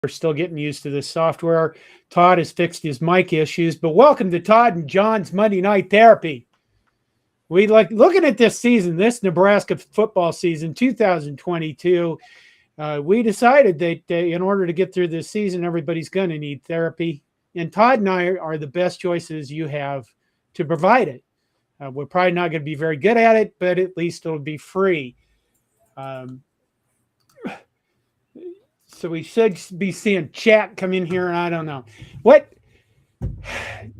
We're still getting used to this software. Todd has fixed his mic issues, but welcome to Todd and John's Monday Night Therapy. We like looking at this season, this Nebraska football season, 2022. We decided that in order to get through this season, everybody's going to need therapy. And Todd and I are the best choices you have to provide it. We're probably not going to be very good at it, but at least it'll be free. So we should be seeing chat come in here, and I don't know. What?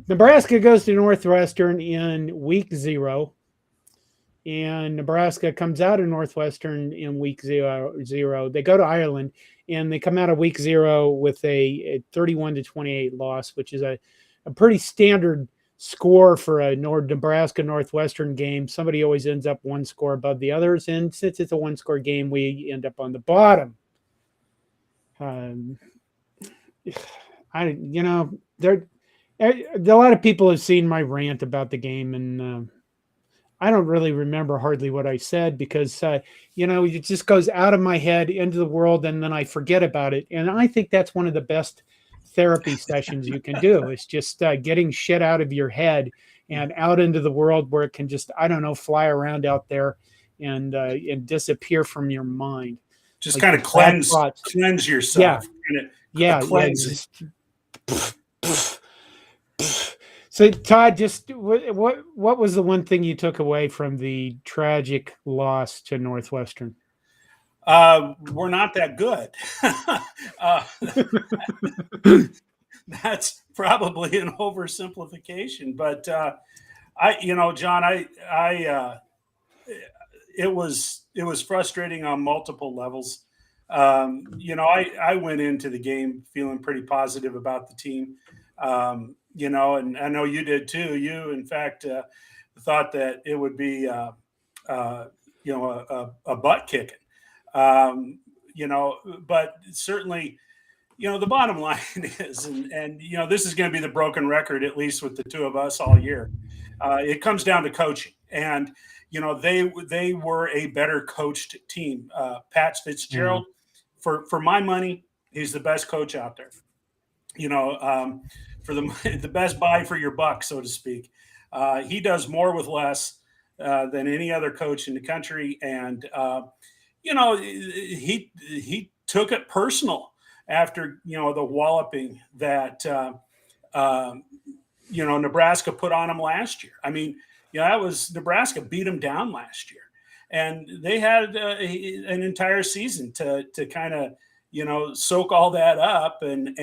Nebraska goes to Northwestern in week 0, and Nebraska comes out of Northwestern in week 0. They go to Ireland, and they come out of week 0 with a 31-28 loss, which is a pretty standard score for a Nebraska Northwestern game. Somebody always ends up one score above the others, and since it's a one-score game, we end up on the bottom. A lot of people have seen my rant about the game, and I don't really remember hardly what I said because, it just goes out of my head into the world, and then I forget about it. And I think that's one of the best therapy sessions you can do. It's just getting shit out of your head and out into the world where it can just, fly around out there and disappear from your mind. Just like kind of cleanse yourself. Cleanse. So Todd, just what was the one thing you took away from the tragic loss to Northwestern? We're not that good. That's probably an oversimplification, but John, it was frustrating on multiple levels. I went into the game feeling pretty positive about the team. And I know you did too. You, in fact, thought that it would be, a butt kicking. But certainly, the bottom line is, and this is going to be the broken record, at least with the two of us all year. It comes down to coaching, and they were a better coached team. Pat Fitzgerald, for my money, he's the best coach out there. For the best buy for your buck, so to speak. He does more with less than any other coach in the country, and he took it personal after the walloping that Nebraska put on him last year. That was Nebraska beat them down last year, and they had an entire season to kind of soak all that up and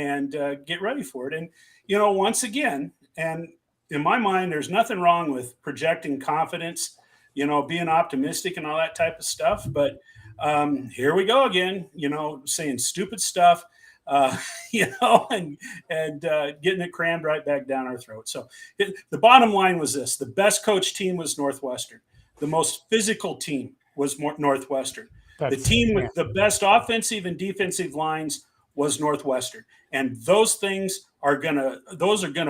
get ready for it. And once again, and in my mind, there's nothing wrong with projecting confidence, being optimistic and all that type of stuff. But here we go again, saying stupid stuff, and getting it crammed right back down our throat. So the bottom line was this: the best coach team was Northwestern. The most physical team was Northwestern. The team with the best offensive and defensive lines was Northwestern. And those things are gonna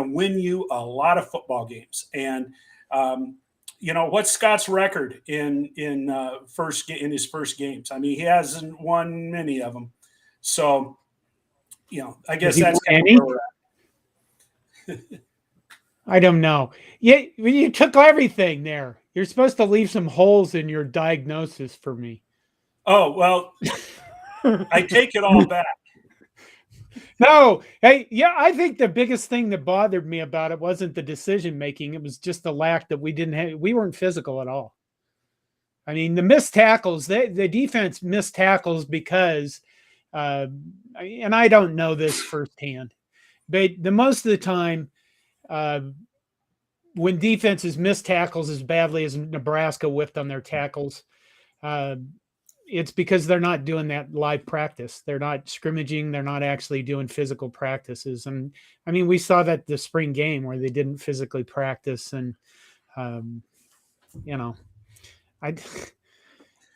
win you a lot of football games. And what's Scott's record in his first games? He hasn't won many of them. So, I guess that's kind of where we're at. I don't know. You took everything there. You're supposed to leave some holes in your diagnosis for me. Oh, well, I take it all back. No, hey, I think the biggest thing that bothered me about it wasn't the decision making. It was just the lack that we weren't physical at all. The missed tackles, the defense missed tackles because, and I don't know this firsthand, but the most of the time, when defenses miss tackles as badly as Nebraska whipped on their tackles, it's because they're not doing that live practice. They're not scrimmaging. They're not actually doing physical practices. And we saw that the spring game where they didn't physically practice. And, Adam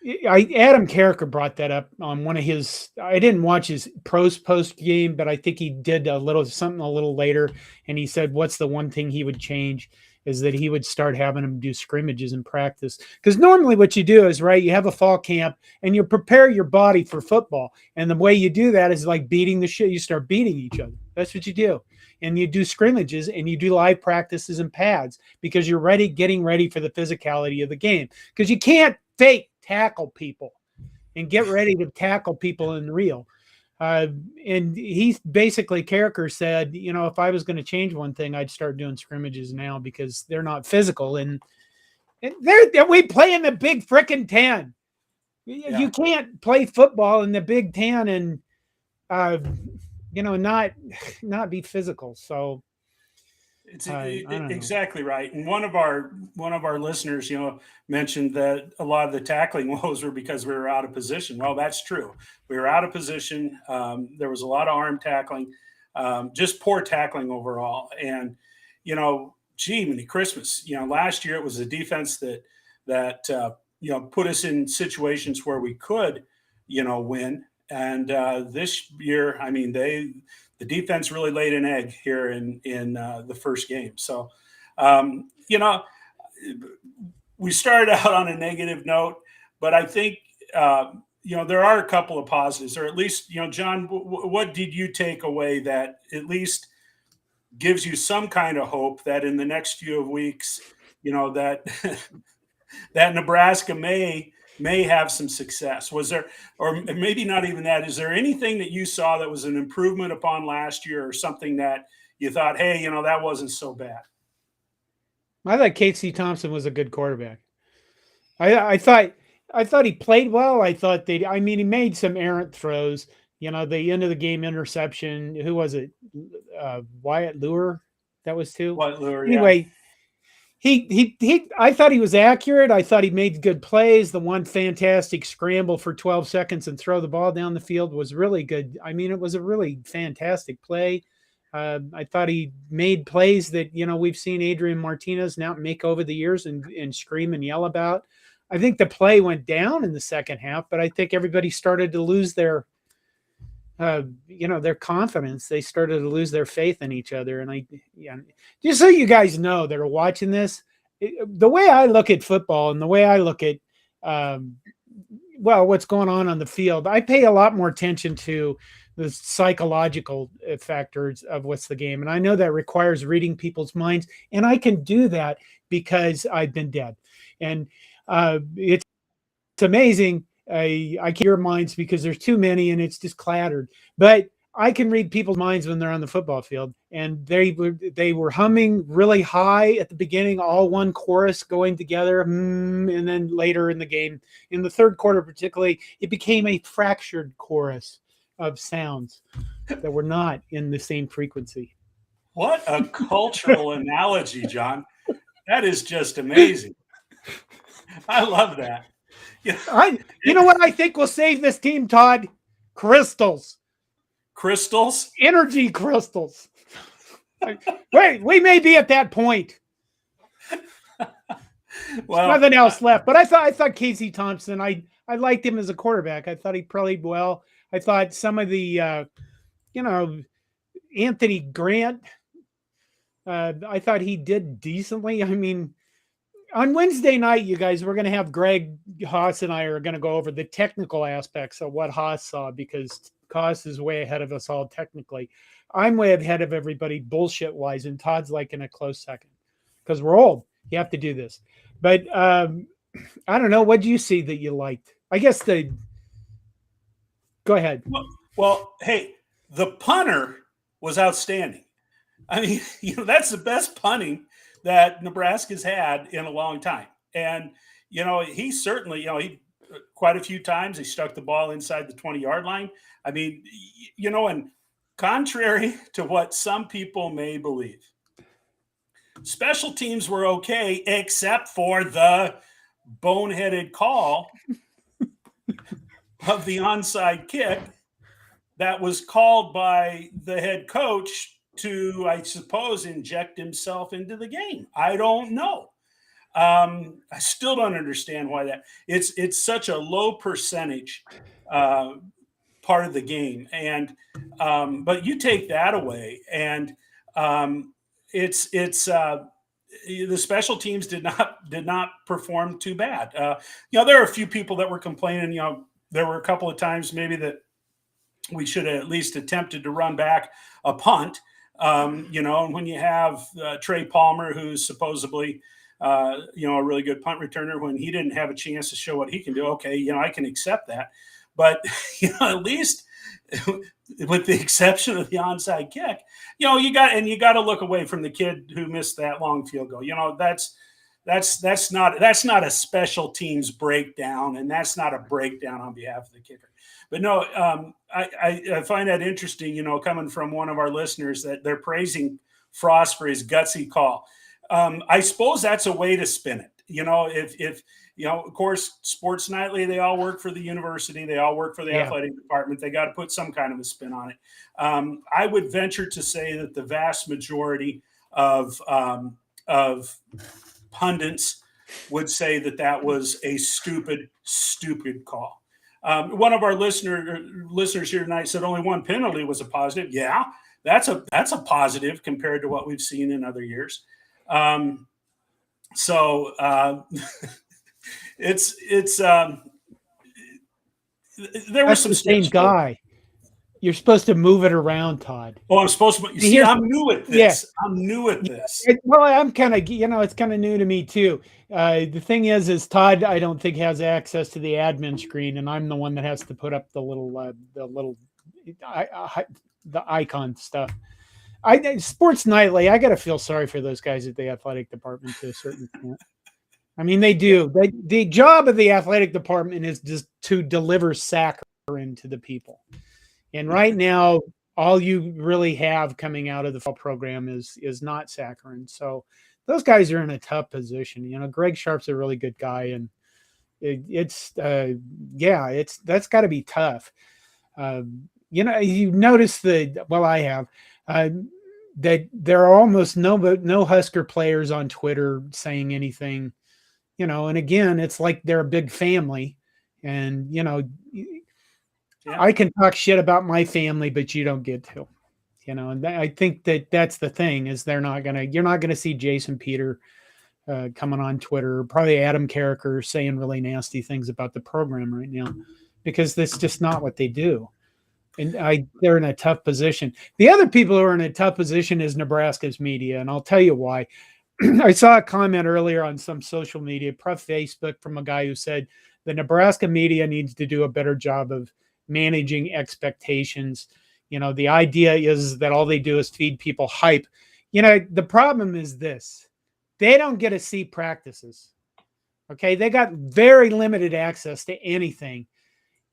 Carricker brought that up on one of his, I didn't watch his post game, but I think he did something a little later. And he said, what's the one thing he would change? is that he would start having them do scrimmages in practice. Because normally what you do is, right, you have a fall camp and you prepare your body for football. And the way you do that is like beating the shit. You start beating each other. That's what you do. And you do scrimmages and you do live practices and pads because you're getting ready for the physicality of the game. Because you can't fake tackle people and get ready to tackle people in real. And he basically, Carricker said, if I was going to change one thing, I'd start doing scrimmages now because they're not physical. And we play in the Big Frickin' 10. Yeah. You can't play football in the Big 10 and, not be physical. So it's exactly right. And one of our listeners, mentioned that a lot of the tackling woes were because we were out of position. Well, that's true. We were out of position. There was a lot of arm tackling, just poor tackling overall. And, gee, many Christmas, last year it was the defense that put us in situations where we could, win. And this year, I mean, the defense really laid an egg here in the first game. So, we started out on a negative note, but I think, there are a couple of positives, or at least, John, what did you take away that at least gives you some kind of hope that in the next few weeks, that that Nebraska may have some success? Was there, or maybe not even that, is there anything that you saw that was an improvement upon last year, or something that you thought, hey, that wasn't so bad? I thought Casey Thompson was a good quarterback. I thought he played well. I thought he made some errant throws. The end of the game interception. Who was it? Wyatt Lure. That was too. Wyatt Lure. Anyway. Yeah. He I thought he was accurate. I thought he made good plays. The one fantastic scramble for 12 seconds and throw the ball down the field was really good. It was a really fantastic play. I thought he made plays that, we've seen Adrian Martinez now make over the years and scream and yell about. I think the play went down in the second half, but I think everybody started to lose their confidence. They started to lose their faith in each other. And just so you guys know that are watching this, the way I look at football and the way I look at, what's going on the field, I pay a lot more attention to the psychological factors of what's the game. And I know that requires reading people's minds. And I can do that because I've been dead. And it's amazing. I can't hear minds because there's too many and it's just clattered. But I can read people's minds when they're on the football field, and they were humming really high at the beginning, all one chorus going together, and then later in the game, in the third quarter particularly, it became a fractured chorus of sounds that were not in the same frequency. What a cultural analogy, John! That is just amazing. I love that. You know what I think will save this team, Todd? Crystals. Crystals? Energy crystals. Wait, we may be at that point. Well, there's nothing else left. But I thought Casey Thompson, I liked him as a quarterback. I thought he played well. I thought some of the, Anthony Grant, I thought he did decently. On Wednesday night, you guys, we're going to have Greg Haas and I are going to go over the technical aspects of what Haas saw, because Haas is way ahead of us all technically. I'm way ahead of everybody bullshit wise, and Todd's like in a close second because we're old. You have to do this. But I don't know. What do you see that you liked? I guess go ahead. Well, hey, the punter was outstanding. That's the best punting that Nebraska's had in a long time. And, he certainly, he quite a few times he stuck the ball inside the 20-yard line. And contrary to what some people may believe, special teams were okay, except for the boneheaded call of the onside kick that was called by the head coach to, I suppose, inject himself into the game. I don't know. I still don't understand why that. It's such a low percentage part of the game, and but you take that away, and it's the special teams did not perform too bad. There are a few people that were complaining. There were a couple of times maybe that we should have at least attempted to run back a punt. And when you have Trey Palmer, who's supposedly a really good punt returner, when he didn't have a chance to show what he can do, okay, I can accept that. But at least with the exception of the onside kick, you got to look away from the kid who missed that long field goal. That's not a special teams breakdown, and that's not a breakdown on behalf of the kicker. But no, I find that interesting, coming from one of our listeners, that they're praising Frost for his gutsy call. I suppose that's a way to spin it. If of course, Sports Nightly, they all work for the university. They all work for the athletic department. They got to put some kind of a spin on it. I would venture to say that the vast majority of pundits would say that was a stupid call. One of our listeners here tonight said only one penalty was a positive. Yeah, that's a positive compared to what we've seen in other years. It's there was some same guy. You're supposed to move it around, Todd. Oh, I'm supposed to. See, I'm new at this. Yeah. I'm new at this. Well, I'm kind of, it's kind of new to me too. The thing is Todd, I don't think has access to the admin screen, and I'm the one that has to put up the icon stuff. Sports Nightly, I got to feel sorry for those guys at the athletic department to a certain point. I mean, they do. The job of the athletic department is just to deliver saccharin to the people. And right now, all you really have coming out of the fall program is not saccharin. So those guys are in a tough position. Greg Sharp's a really good guy, and that's got to be tough. You notice I have that there are almost no Husker players on Twitter saying anything. And again, it's like they're a big family, and I can talk shit about my family, but you don't get to, and I think that's the thing is you're not going to see Jason Peter coming on Twitter, probably Adam Carricker saying really nasty things about the program right now, because that's just not what they do. And they're in a tough position. The other people who are in a tough position is Nebraska's media. And I'll tell you why. I saw a comment earlier on some social media, Facebook, from a guy who said the Nebraska media needs to do a better job of managing expectations. The idea is that all they do is feed people hype. The problem is this: they don't get to see practices. Okay. They got very limited access to anything.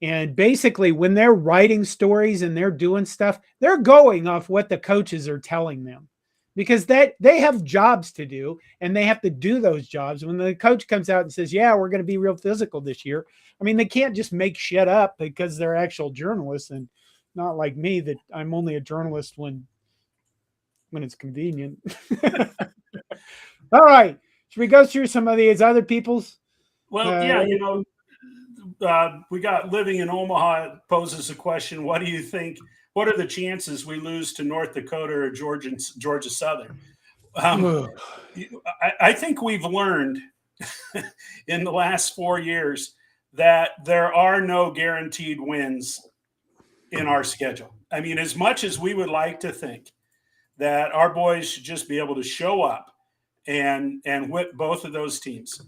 And basically when they're writing stories and they're doing stuff, they're going off what the coaches are telling them, because they have jobs to do and they have to do those jobs. When the coach comes out and says, yeah, we're going to be real physical this year, I mean, they can't just make shit up because they're actual journalists, and not like me that I'm only a journalist when it's convenient. All right. Should we go through some of these other people's? Well, we got Living in Omaha poses a question. What do you think? What are the chances we lose to North Dakota or Georgia Southern? I think we've learned in the last 4 years that there are no guaranteed wins in our schedule. I mean, as much as we would like to think that our boys should just be able to show up and whip both of those teams,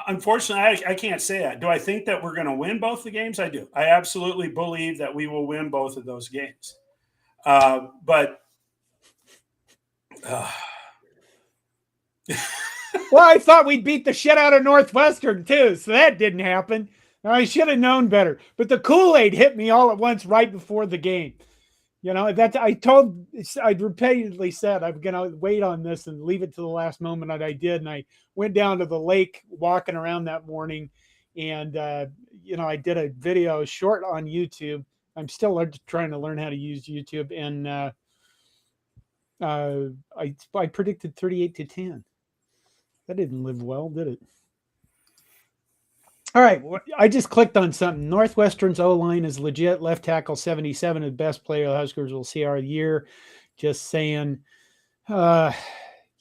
unfortunately, I can't say that. Do I think that we're going to win both the games? I do. I absolutely believe that we will win both of those games. Well, I thought we'd beat the shit out of Northwestern too, so that didn't happen. I should have known better. But the Kool-Aid hit me all at once right before the game. I repeatedly said I'm going to wait on this and leave it to the last moment, and I did. And I went down to the lake walking around that morning, and I did a video short on YouTube. I'm still trying to learn how to use YouTube, and I predicted 38-10. That didn't live well, did it? All right, I just clicked on something. Northwestern's O-line is legit. Left tackle 77, the best player the Huskers will see all year. Just saying,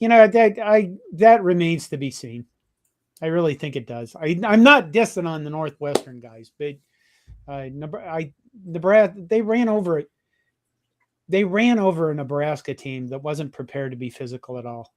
that remains to be seen. I really think it does. I'm not dissing on the Northwestern guys, but Nebraska, they ran over it. They ran over a Nebraska team that wasn't prepared to be physical at all.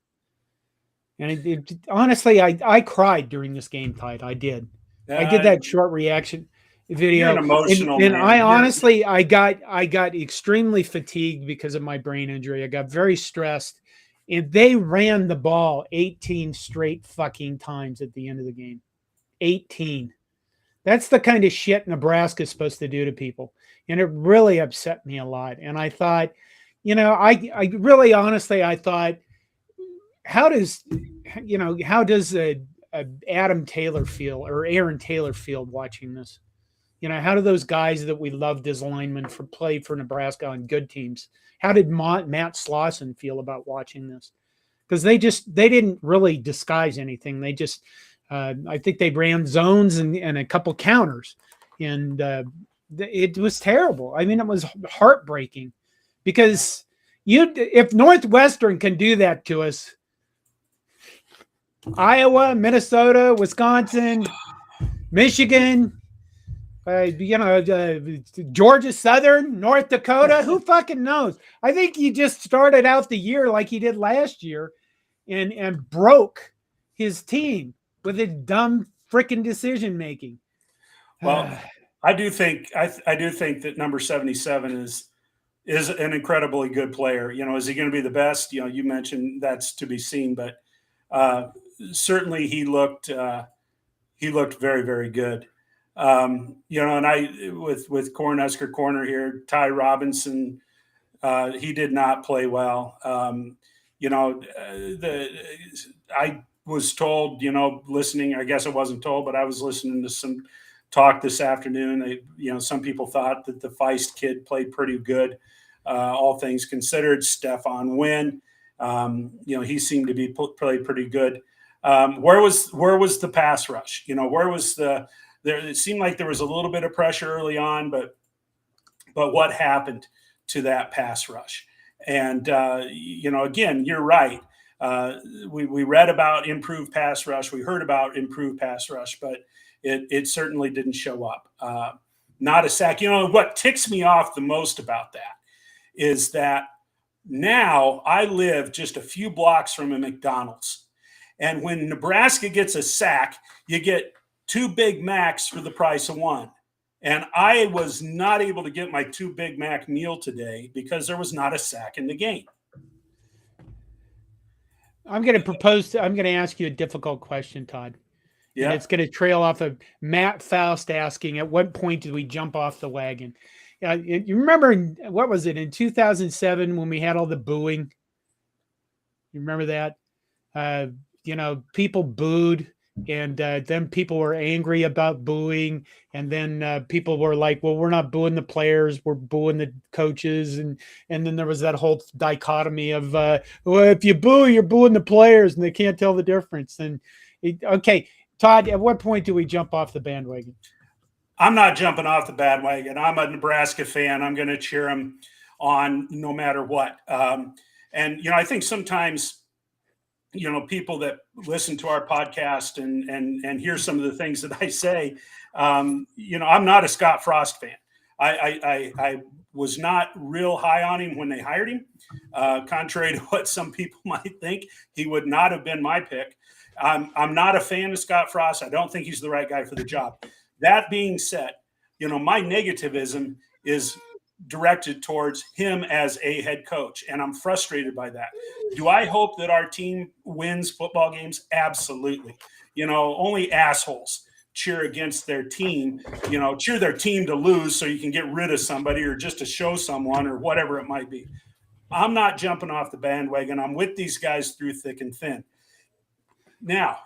And honestly, I cried during this game, Todd. I did. I did that short reaction video. You're an emotional and man. I honestly, I got extremely fatigued because of my brain injury. I got very stressed, and they ran the ball 18 straight fucking times at the end of the game. 18. That's the kind of shit Nebraska is supposed to do to people. And it really upset me a lot. And I thought, I really honestly, I thought, how does Adam Taylor feel, or Aaron Taylor feel watching this? How do those guys that we loved as linemen play for Nebraska on good teams? How did Matt Slauson feel about watching this? Because they didn't really disguise anything. They just, I think they ran zones and a couple counters, and it was terrible. I mean, it was heartbreaking, because if Northwestern can do that to us, Iowa, Minnesota, Wisconsin, Michigan, Georgia Southern, North Dakota, who fucking knows? I think he just started out the year like he did last year and broke his team with his dumb freaking decision making. Well, I do think that number 77 is an incredibly good player. Is he going to be the best? You mentioned that's to be seen, but certainly he looked very, very good. And I with Cornhusker Corner here, Ty Robinson, he did not play well. I was told, listening, I guess I wasn't told, but I was listening to some talk this afternoon. Some people thought that the Feist kid played pretty good, all things considered. Stefan Wynn, he seemed to be played pretty good. Where was the pass rush? Where was there? It seemed like there was a little bit of pressure early on, but what happened to that pass rush? And again, you're right. We read about improved pass rush. We heard about improved pass rush, but it certainly didn't show up. Not a sack. What ticks me off the most about that is that now I live just a few blocks from a McDonald's. And when Nebraska gets a sack, you get 2 Big Macs for the price of 1. And I was not able to get my 2 Big Mac meal today because there was not a sack in the game. I'm going to ask you a difficult question, Todd. Yeah. And it's going to trail off of Matt Faust asking, at what point did we jump off the wagon? You remember, what was it, in 2007 when we had all the booing? You remember that? People booed, and then people were angry about booing, and then people were like, well, we're not booing the players, we're booing the coaches, and then there was that whole dichotomy of, well, if you boo, you're booing the players, and they can't tell the difference. And okay, Todd, at what point do we jump off the bandwagon? I'm not jumping off the bandwagon. I'm a Nebraska fan. I'm going to cheer them on no matter what. And I think sometimes, people that listen to our podcast and hear some of the things that I say, I'm not a Scott Frost fan. I was not real high on him when they hired him. Contrary to what some people might think, he would not have been my pick. I'm not a fan of Scott Frost. I don't think he's the right guy for the job. That being said, my negativism is directed towards him as a head coach, and I'm frustrated by that. Do I hope that our team wins football games? Absolutely. Only assholes cheer against their team, cheer their team to lose so you can get rid of somebody or just to show someone or whatever it might be. I'm not jumping off the bandwagon. I'm with these guys through thick and thin. Now,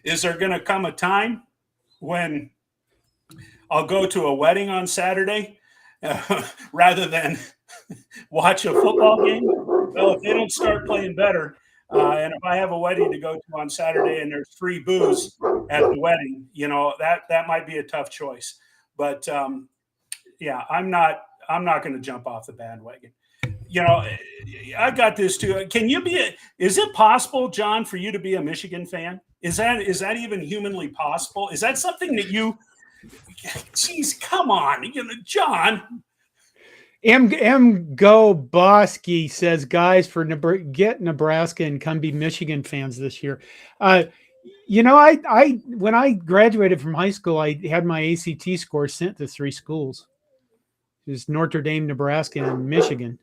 is there going to come a time when I'll go to a wedding on Saturday rather than watch a football game? Well, if they don't start playing better, and if I have a wedding to go to on Saturday and there's free booze at the wedding, that might be a tough choice. But I'm not going to jump off the bandwagon. I got this too. Is it possible, John, for you to be a Michigan fan? Is that even humanly possible? Is that something that geez, come on, John. M Go Bosky says, guys, get Nebraska and come be Michigan fans this year. I when I graduated from high school, I had my ACT score sent to 3 schools. It was Notre Dame, Nebraska, and Michigan.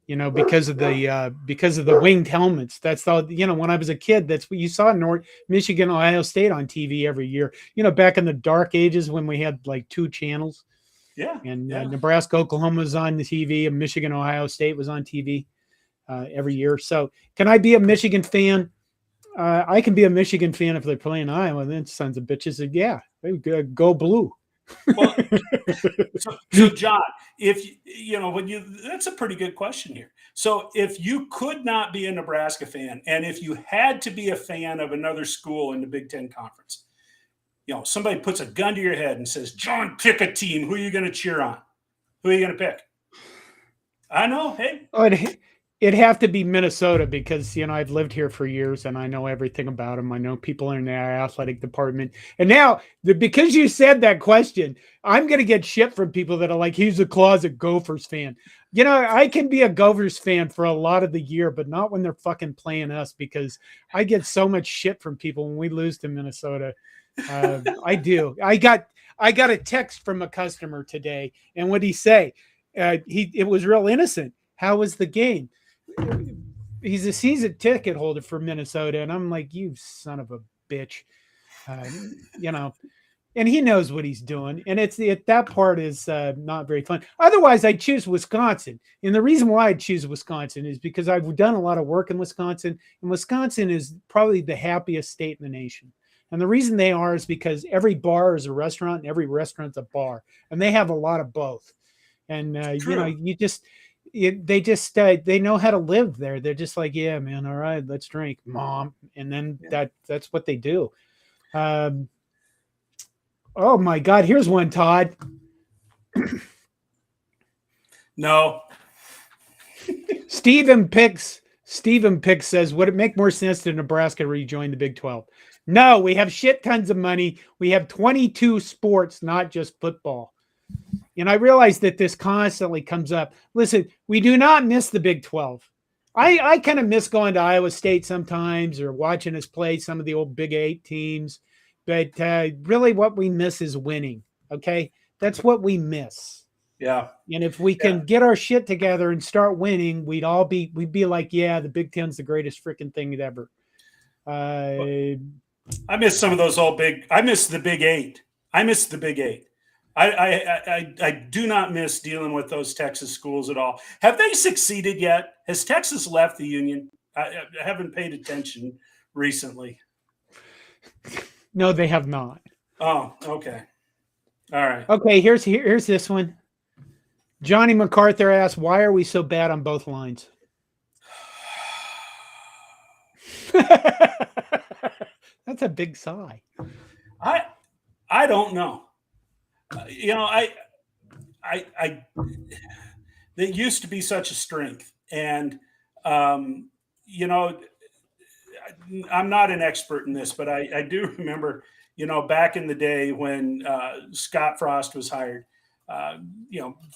Because of the winged helmets. That's all. When I was a kid, that's what you saw Michigan, Ohio State on TV every year. Back in the dark ages when we had like 2 channels. Yeah. And Nebraska, Oklahoma was on the TV, and Michigan, Ohio State was on TV every year. So, can I be a Michigan fan? I can be a Michigan fan if they're playing Iowa. Then sons of bitches said, "Yeah, go blue." Well, so John, that's a pretty good question here. So if you could not be a Nebraska fan, and if you had to be a fan of another school in the Big Ten Conference, somebody puts a gun to your head and says, John, pick a team. Who are you going to cheer on? Who are you going to pick? I know. Hey. It'd have to be Minnesota because, I've lived here for years and I know everything about them. I know people in their athletic department. And now, because you said that question, I'm going to get shit from people that are like, he's a closet Gophers fan. I can be a Gophers fan for a lot of the year, but not when they're fucking playing us, because I get so much shit from people when we lose to Minnesota. I do. I got a text from a customer today, and what did he say? It was real innocent. How was the game? He's a season ticket holder for Minnesota, and I'm like, you son of a bitch, and he knows what he's doing, and that part is not very fun. Otherwise, I'd choose Wisconsin, and the reason why I'd choose Wisconsin is because I've done a lot of work in Wisconsin, and Wisconsin is probably the happiest state in the nation. And the reason they are is because every bar is a restaurant, and every restaurant's a bar, and they have a lot of both. And they know how to live there. They're just like, yeah, man, all right, let's drink, mom, and then that's what they do. Oh my God, here's one, Todd. No. Stephen Picks says, would it make more sense to Nebraska rejoin the Big 12? No, we have shit tons of money. We have 22 sports, not just football. And I realize that this constantly comes up. Listen, we do not miss the Big 12. I kind of miss going to Iowa State sometimes or watching us play some of the old Big 8 teams. But really what we miss is winning, okay? That's what we miss. Yeah. And if we can get our shit together and start winning, we'd be like, yeah, the Big Ten's the greatest freaking thing ever. I miss some of those I miss the Big 8. I miss the Big 8. I do not miss dealing with those Texas schools at all. Have they succeeded yet? Has Texas left the Union? I haven't paid attention recently. No, they have not. Oh, okay. All right. Okay, here's this one. Johnny MacArthur asks, why are we so bad on both lines? That's a big sigh. I don't know. They used to be such a strength, and I'm not an expert in this, but I do remember, back in the day when Scott Frost was hired,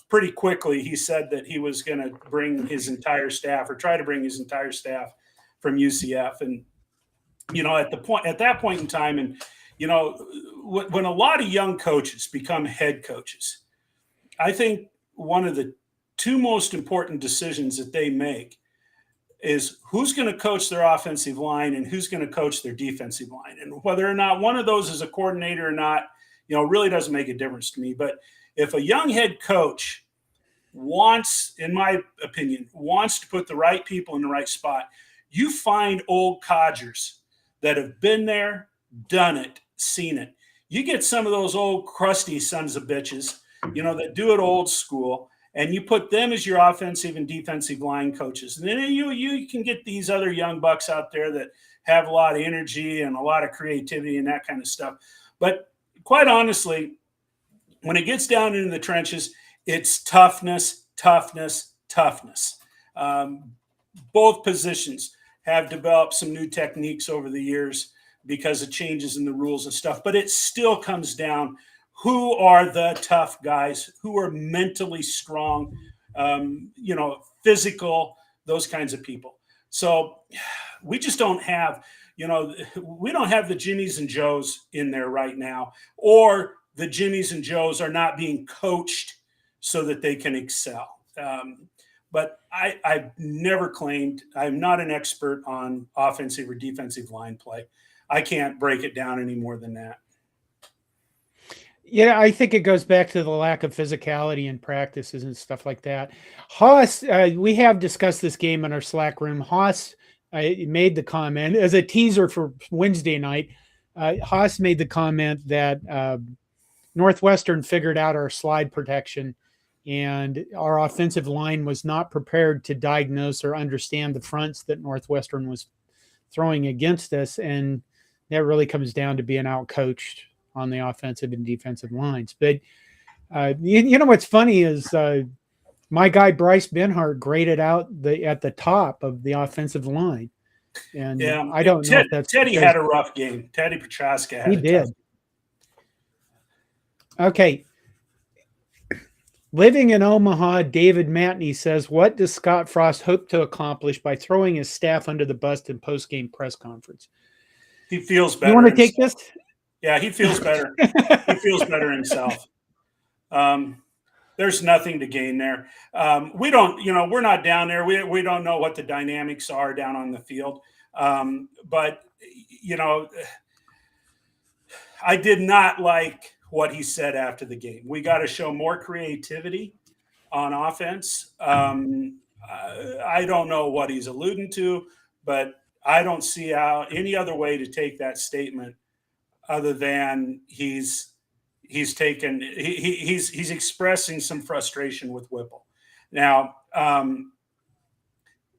pretty quickly he said that he was going to bring his entire staff or try to bring his entire staff from UCF, and at that point in time, and when a lot of young coaches become head coaches, I think one of the 2 most important decisions that they make is who's going to coach their offensive line and who's going to coach their defensive line. And whether or not one of those is a coordinator or not, really doesn't make a difference to me. But if a young head coach in my opinion, wants to put the right people in the right spot, you find old codgers that have been there, done it, seen it. You get some of those old crusty sons of bitches, that do it old school, and you put them as your offensive and defensive line coaches. And then you can get these other young bucks out there that have a lot of energy and a lot of creativity and that kind of stuff. But quite honestly, when it gets down into the trenches, it's toughness, toughness, toughness. Both positions have developed some new techniques over the years because of changes in the rules and stuff, but it still comes down who are the tough guys, who are mentally strong, physical, those kinds of people. So we just don't have, we don't have the Jimmies and Joes in there right now, or the Jimmies and Joes are not being coached so that they can excel. But I've never claimed, I'm not an expert on offensive or defensive line play. I can't break it down any more than that. Yeah, I think it goes back to the lack of physicality in practices and stuff like that. Haas, we have discussed this game in our Slack room. Haas made the comment as a teaser for Wednesday night. Haas made the comment that Northwestern figured out our slide protection, and our offensive line was not prepared to diagnose or understand the fronts that Northwestern was throwing against us. And that really comes down to being outcoached on the offensive and defensive lines. But you know what's funny is my guy Bryce Benhart graded out at the top of the offensive line, and yeah, I don't know if that's Teddy had a rough game. Teddy Petraska had he a did. tough. Okay. Living in Omaha, David Matney says, "What does Scott Frost hope to accomplish by throwing his staff under the bus in post-game press conference?" He feels better. You want to take this? Yeah, he feels better. He feels better himself. There's nothing to gain there. We don't, we're not down there. We don't know what the dynamics are down on the field. But I did not like what he said after the game. We got to show more creativity on offense. I don't know what he's alluding to, but I don't see any other way to take that statement other than he's expressing some frustration with Whipple. Now,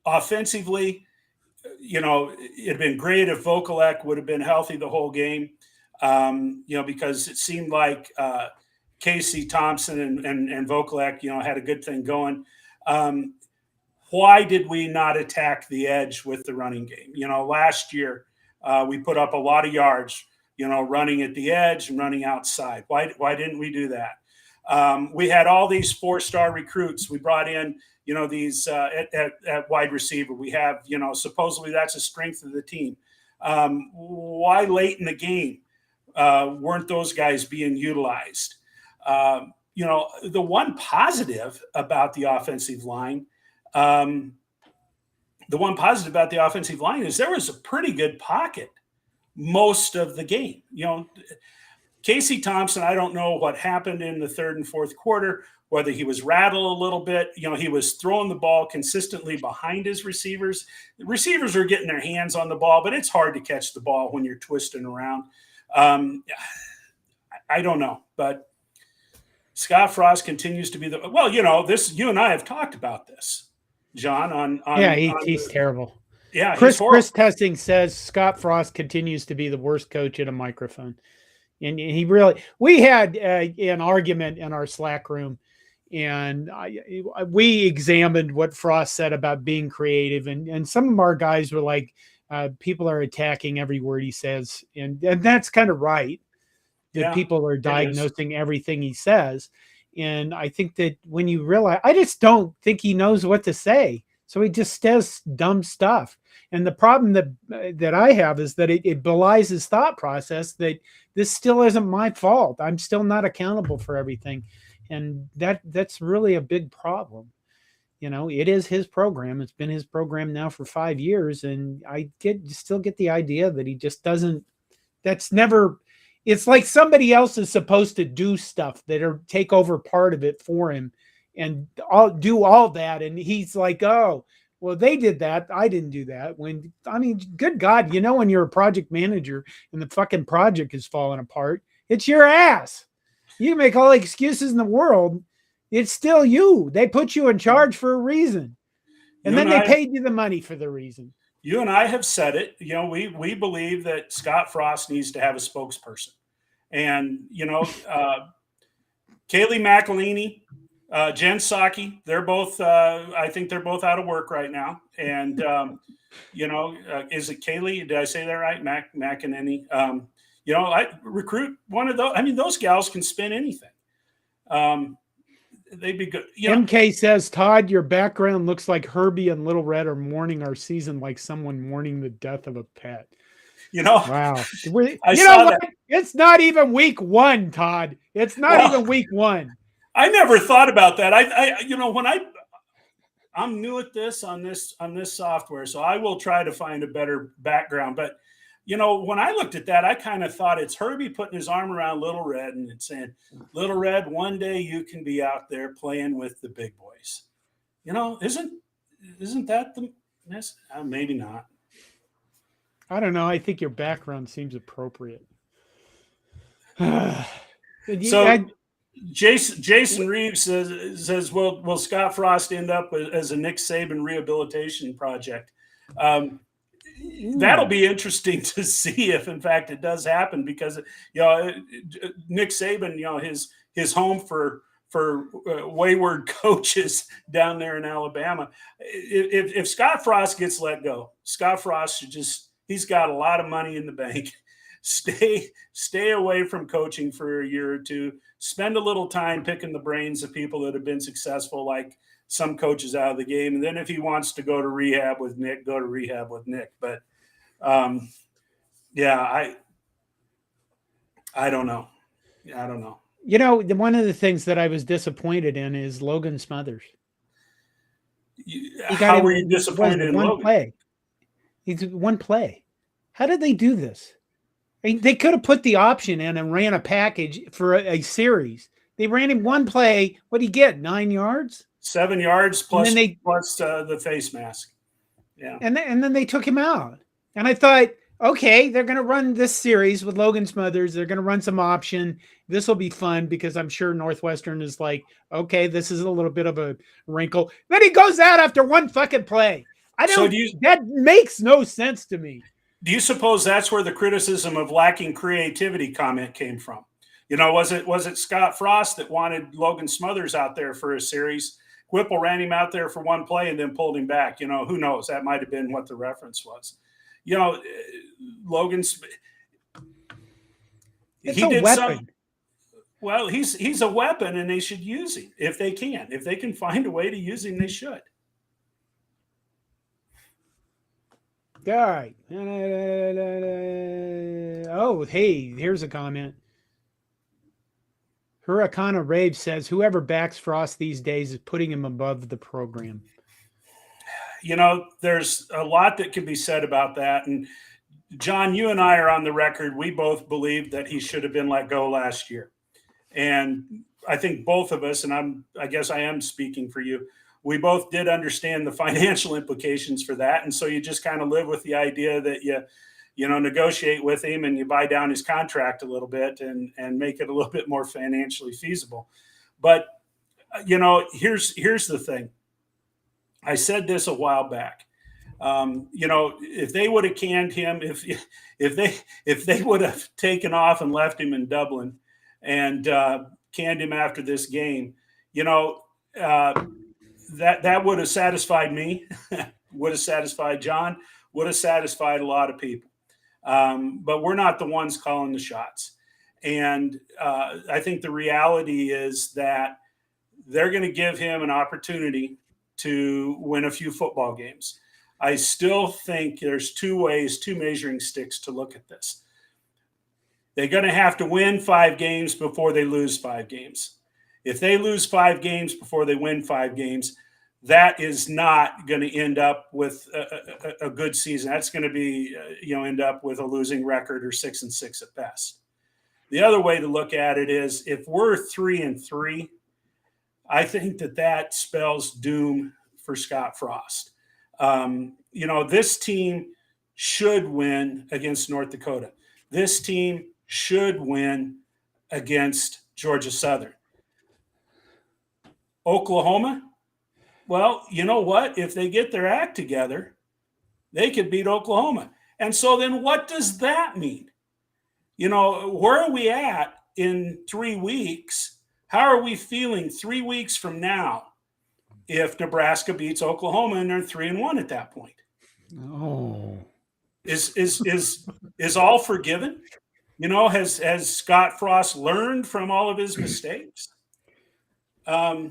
offensively, it'd been great if Vokalek would have been healthy the whole game, because it seemed like Casey Thompson and Vokalek, had a good thing going. Why did we not attack the edge with the running game? Last year we put up a lot of yards, running at the edge and running outside. Why didn't we do that? We had all these 4-star recruits. We brought in, these at wide receiver. We have, supposedly that's a strength of the team. Why late in the game weren't those guys being utilized? The one positive about the offensive line, is there was a pretty good pocket most of the game. Casey Thompson, I don't know what happened in the third and fourth quarter, whether he was rattled a little bit. He was throwing the ball consistently behind his receivers. The receivers are getting their hands on the ball, but it's hard to catch the ball when you're twisting around. I don't know, but Scott Frost continues to be this, you and I have talked about this, John, he's terrible. Yeah. Chris Testing says Scott Frost continues to be the worst coach at a microphone. And we had an argument in our Slack room, and we examined what Frost said about being creative. And some of our guys were like, people are attacking every word he says. And that's kind of right. That people are diagnosing everything he says. And I think that when you realize, I just don't think he knows what to say. So he just says dumb stuff. And the problem that I have is that it belies his thought process that this still isn't my fault. I'm still not accountable for everything. And that's really a big problem. It is his program. It's been his program now for 5 years. And I still get the idea that he just doesn't, it's like somebody else is supposed to do stuff take over part of it for him and do all that. And he's like, oh, well, they did that. I didn't do that. Good God, when you're a project manager and the fucking project is falling apart, it's your ass. You can make all the excuses in the world. It's still you. They put you in charge for a reason. And then they paid you the money for the reason. You and I have said it. We believe that Scott Frost needs to have a spokesperson. And, Kaylee McElhaney, Jen Psaki, they're both. I think they're both out of work right now. And is it Kaylee? Did I say that right? McEnany. I recruit one of those. I mean, those gals can spin anything. They'd be good. MK says, Todd, your background looks like Herbie and Little Red are mourning our season like someone mourning the death of a pet. Wow. I saw that. It's not even week 1, Todd. It's not even week 1. I never thought about that. I'm new at this on this software, so I will try to find a better background. But when I looked at that, I kind of thought it's Herbie putting his arm around Little Red and saying, "Little Red, one day you can be out there playing with the big boys." Isn't that the mess? Maybe not. I don't know. I think your background seems appropriate. Jason Reeves says, will Scott Frost end up as a Nick Saban rehabilitation project? That'll be interesting to see if, in fact, it does happen, because Nick Saban, his home for wayward coaches down there in Alabama. If Scott Frost gets let go, Scott Frost he's got a lot of money in the bank. Stay away from coaching for a year or two. Spend a little time picking the brains of people that have been successful, like some coaches out of the game. And then if he wants to go to rehab with Nick, go to rehab with Nick. But I don't know. I don't know. One of the things that I was disappointed in is Logan Smothers. How were you disappointed in Logan? He's one play. How did they do this? I mean, they could have put the option in and ran a package for a series. They ran him one play. What did he get? 9 yards? 7 yards plus the face mask. Yeah. And then they took him out. And I thought, okay, they're going to run this series with Logan Smothers. They're going to run some option. This will be fun, because I'm sure Northwestern is like, okay, this is a little bit of a wrinkle. Then he goes out after one fucking play. That makes no sense to me. Do you suppose that's where the criticism of lacking creativity comment came from? Was it Scott Frost that wanted Logan Smothers out there for a series? Whipple ran him out there for one play and then pulled him back. Who knows? That might have been what the reference was. Logan's he did weapon. Well, he's a weapon, and they should use him if they can. If they can find a way to use him, they should. All right. Oh, hey, here's a comment. Hurricane Rave says, whoever backs Frost these days is putting him above the program. There's a lot that can be said about that. And John, you and I are on the record. We both believe that he should have been let go last year. And I think both of us, and I guess I am speaking for you, we both did understand the financial implications for that. And so you just kind of live with the idea that you negotiate with him and you buy down his contract a little bit and make it a little bit more financially feasible. But, here's the thing. I said this a while back. If they would have canned him, if they would have taken off and left him in Dublin and canned him after this game, that would have satisfied me, would have satisfied John, would have satisfied a lot of people. But we're not the ones calling the shots. And I think the reality is that they're going to give him an opportunity to win a few football games. I still think there's two measuring sticks to look at this. They're going to have to win 5 games before they lose 5 games. If they lose 5 games before they win 5 games, that is not going to end up with a good season. That's going to be, end up with a losing record or 6-6 at best. The other way to look at it is if we're 3-3, I think that spells doom for Scott Frost. This team should win against North Dakota. This team should win against Georgia Southern. Oklahoma, well, you know what? If they get their act together, they could beat Oklahoma. And so then what does that mean? Where are we at in 3 weeks? How are we feeling 3 weeks from now if Nebraska beats Oklahoma and they're 3-1 at that point? Oh, Is all forgiven? Has Scott Frost learned from all of his mistakes? I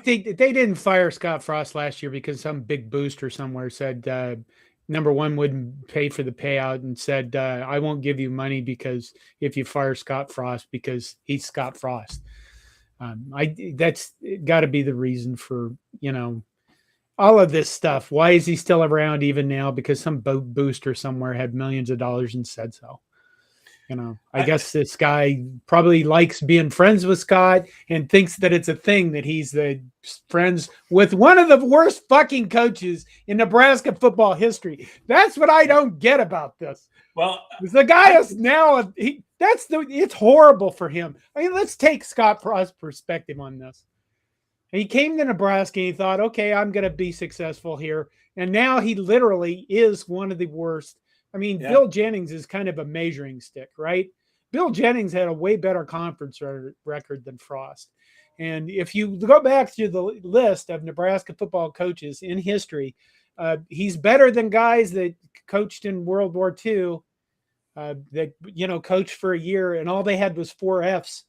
think that they didn't fire Scott Frost last year because some big booster somewhere said number one wouldn't pay for the payout and said I won't give you money because if you fire Scott Frost because he's Scott Frost. That's got to be the reason for all of this stuff. Why is he still around even now? Because some booster somewhere had millions of dollars and said so. I guess this guy probably likes being friends with Scott and thinks that it's a thing that he's the friends with one of the worst fucking coaches in Nebraska football history. That's what I don't get about this. Well, the guy is now it's horrible for him. I mean, let's take Scott Frost's perspective on this. He came to Nebraska and he thought, okay, I'm going to be successful here. And now he literally is one of the worst. I mean, yeah. Bill Jennings is kind of a measuring stick, right? Bill Jennings had a way better conference record than Frost. And if you go back to the list of Nebraska football coaches in history, he's better than guys that coached in World War II, that, coached for a year and all they had was 4 Fs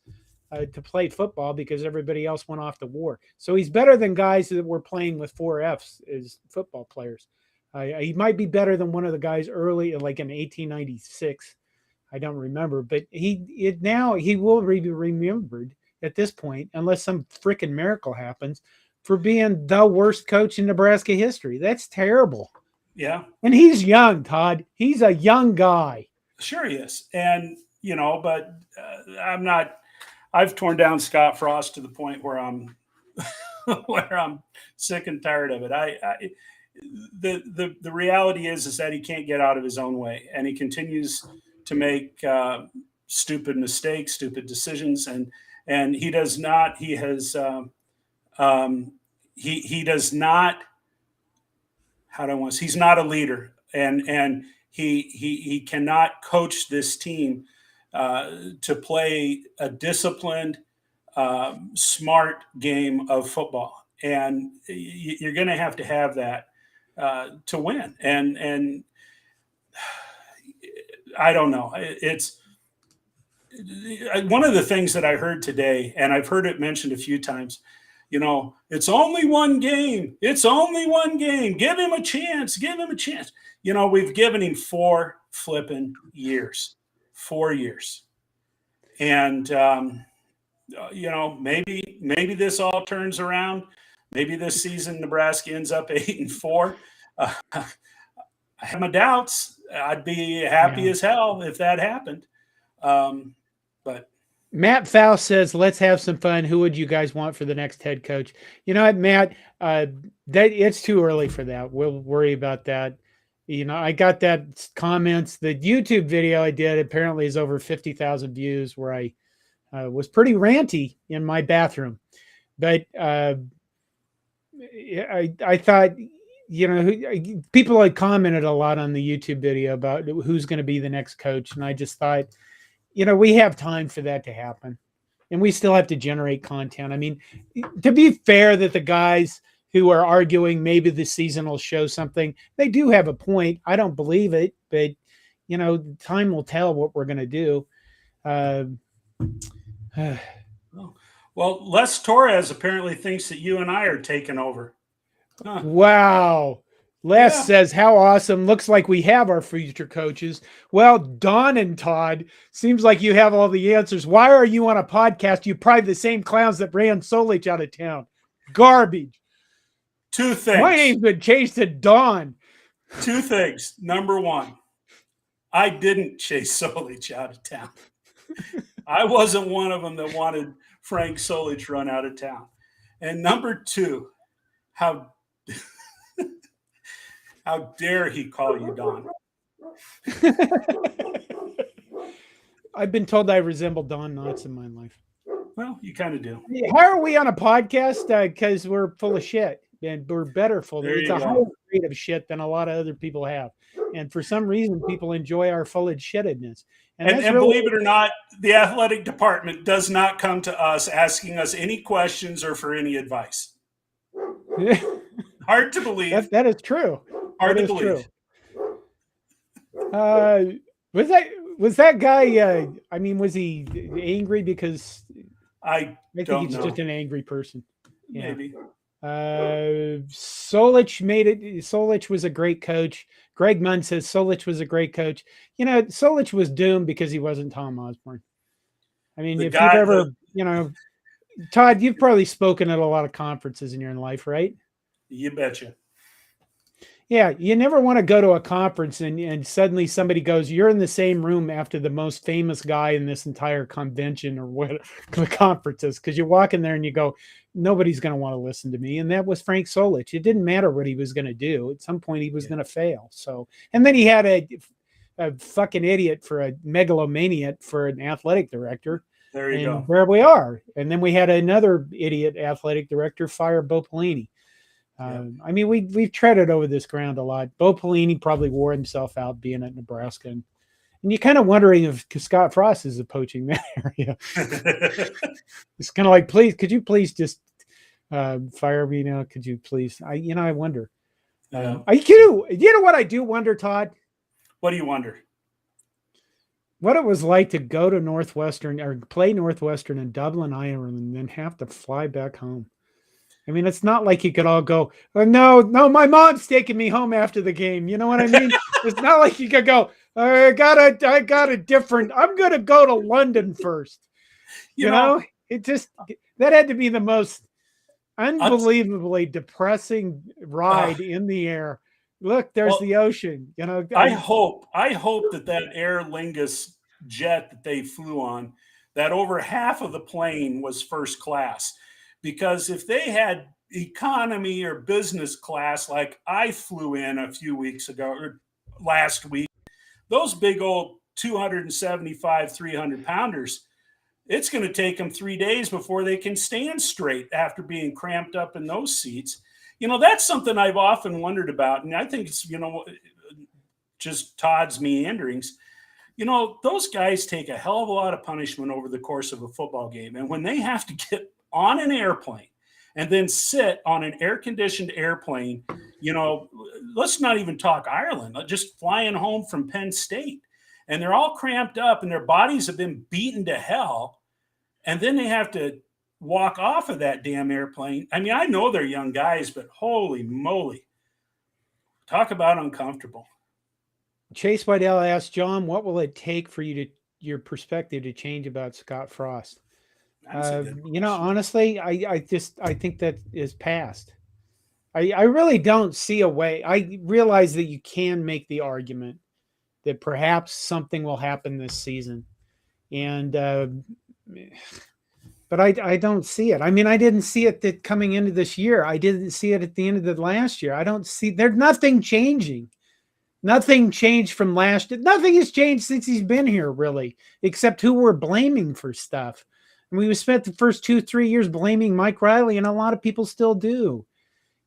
to play football because everybody else went off to war. So he's better than guys that were playing with 4 Fs as football players. He might be better than one of the guys early, like in 1896. I don't remember, but now he will be remembered at this point, unless some freaking miracle happens, for being the worst coach in Nebraska history. That's terrible. Yeah. And he's young, Todd. He's a young guy. Sure he is. And, but I've torn down Scott Frost to the point where I'm sick and tired of it. The reality is that he can't get out of his own way, and he continues to make stupid mistakes, stupid decisions, and he does not. He has he does not. How do I want to? He's not a leader, and he cannot coach this team to play a disciplined, smart game of football, and you're going to have that. To win. And I don't know. It's one of the things that I heard today, and I've heard it mentioned a few times, it's only one game. It's only one game. Give him a chance. Give him a chance. We've given him 4 flipping years, 4 years. And, maybe this all turns around. Maybe this season Nebraska ends up 8-4. I have my doubts. I'd be happy as hell if that happened. But Matt Faust says, "Let's have some fun. Who would you guys want for the next head coach?" You know what, Matt? That it's too early for that. We'll worry about that. I got that comments. The YouTube video I did apparently is over 50,000 views, where I was pretty ranty in my bathroom, but. I thought, people had commented a lot on the YouTube video about who's going to be the next coach. And I just thought, we have time for that to happen, and we still have to generate content. I mean, to be fair, that the guys who are arguing maybe the season will show something, they do have a point. I don't believe it, but time will tell what we're going to do. Well, Les Torres apparently thinks that you and I are taking over. Huh. Wow. Les says, how awesome. Looks like we have our future coaches. Well, Don and Todd, seems like you have all the answers. Why are you on a podcast? You're probably the same clowns that ran Solich out of town. Garbage. 2 things. My name's been changed to Don. 2 things. Number 1, I didn't chase Solich out of town. I wasn't one of them that wanted Frank Solich run out of town. And number 2, how dare he call you Don? I've been told I resemble Don Knotts in my life. Well, you kind of do. How are we on a podcast? Because we're full of shit, and we're better full of it. It's a higher rate of shit than a lot of other people have. And for some reason, people enjoy our full of shittedness. And that's really, believe it or not, the athletic department does not come to us asking us any questions or for any advice. Hard to believe. that is true. Hard That to is believe. true. Uh, was that guy? I mean, was he angry because I think don't he's know. just an angry person? Yeah. Maybe. Solich made it. Solich was a great coach. Greg Munn says Solich was a great coach. You know, Solich was doomed because he wasn't Tom Osborne. I mean, if you've ever, you know, Todd, you've probably spoken at a lot of conferences in your life, right? You betcha. Yeah, you never want to go to a conference and suddenly somebody goes, you're in the same room after the most famous guy in this entire convention or what the conference is, because you walk in there and you go, nobody's going to want to listen to me. And that was Frank Solich. It didn't matter what he was going to do. At some point, he was going to fail. So, and then he had a fucking idiot for a megalomaniac for an athletic director. There you go. There we are. And then we had another idiot athletic director fire Bo Pelini. I mean, we've treaded over this ground a lot. Bo Pelini probably wore himself out being at Nebraska, and you're kind of wondering if Scott Frost is approaching that area. It's kind of like, please, could you please just fire me now? Could you please? I wonder. You know what I do wonder, Todd? What do you wonder? What it was like to go to Northwestern or play Northwestern in Dublin, Ireland, and then have to fly back home. I mean, it's not like you could all go, oh, no, my mom's taking me home after the game. You know what I mean? It's not like you could go, I got a different, I'm going to go to London first. You know, it just, that had to be the most unbelievably depressing ride in the air. Look, there's the ocean, you know. I hope that Aer Lingus jet that they flew on, that over half of the plane was first class. Because if they had economy or business class like I flew in a few weeks ago or last week, those big old 275, 300 pounders, it's going to take them 3 days before they can stand straight after being cramped up in those seats. You know, that's something I've often wondered about. And I think it's, you know, just Todd's meanderings. You know, those guys take a hell of a lot of punishment over the course of a football game. And when they have to get on an airplane and then sit on an air-conditioned airplane, you know, let's not even talk Ireland, just flying home from Penn State. And they're all cramped up and their bodies have been beaten to hell. And then they have to walk off of that damn airplane. I mean, I know they're young guys, but holy moly. Talk about uncomfortable. Chase Waddell asked, John, what will it take for your perspective to change about Scott Frost? You know, honestly, I think that is past. I really don't see a way. I realize that you can make the argument that perhaps something will happen this season. And, but I don't see it. I mean, I didn't see it coming into this year. I didn't see it at the end of the last year. I don't see, there's nothing changing. Nothing changed from last year. Nothing has changed since he's been here, really, except who we're blaming for stuff. And we spent the first 2-3 years blaming Mike Riley, and a lot of people still do.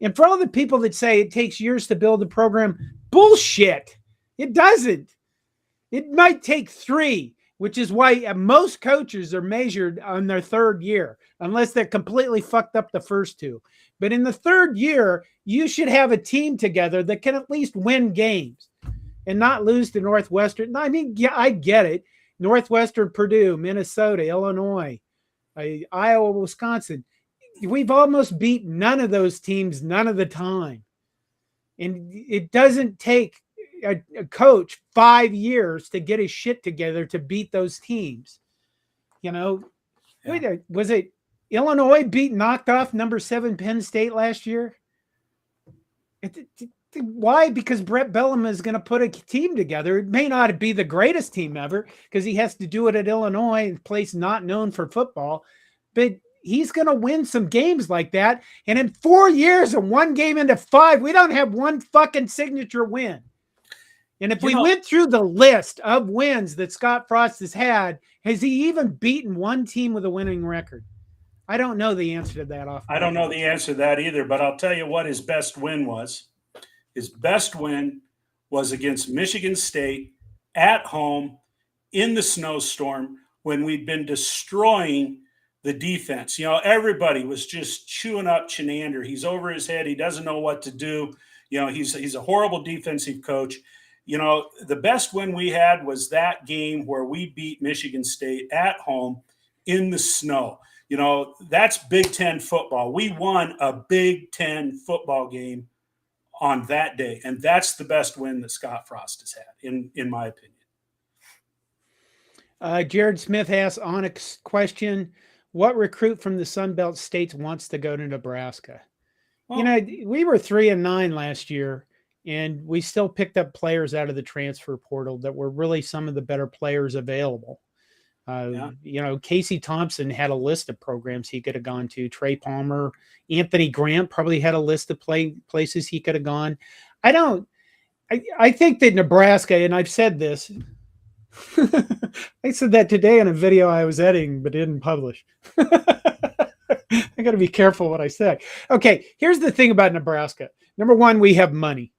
And for all the people that say it takes years to build a program, bullshit. It doesn't. It might take 3, which is why most coaches are measured on their 3rd year, unless they're completely fucked up the first 2. But in the 3rd year, you should have a team together that can at least win games and not lose to Northwestern. I mean, yeah, I get it. Northwestern, Purdue, Minnesota, Illinois, Iowa, Wisconsin. We've almost beat none of those teams none of the time. And it doesn't take a coach 5 years to get his shit together to beat those teams. You know, was it Illinois knocked off number 7 Penn State last year? Why? Because Brett Bellum is going to put a team together. It may not be the greatest team ever because he has to do it at Illinois, a place not known for football, but he's going to win some games like that. And in 4 years and 1 game into 5, we don't have one fucking signature win. And if we went through the list of wins that Scott Frost has had, has he even beaten one team with a winning record? I don't know the answer to that. I don't know the answer to that either, but I'll tell you what his best win was. His best win was against Michigan State at home in the snowstorm when we'd been destroying the defense. Everybody was just chewing up Chenander. He's over his head. He doesn't know what to do. He's a horrible defensive coach. The best win we had was that game where we beat Michigan State at home in the snow. That's Big Ten football. We won a Big Ten football game on that day, and that's the best win that Scott Frost has had, in my opinion. Jared Smith asks Onyx question: what recruit from the Sun Belt states wants to go to Nebraska? Well, we were 3-9 last year, and we still picked up players out of the transfer portal that were really some of the better players available. Casey Thompson had a list of programs he could have gone to. Trey Palmer, Anthony Grant probably had a list of places he could have gone. I think that Nebraska, and I've said this, I said that today in a video I was editing but didn't publish. I got to be careful what I say. Okay, here's the thing about Nebraska. Number one, we have money,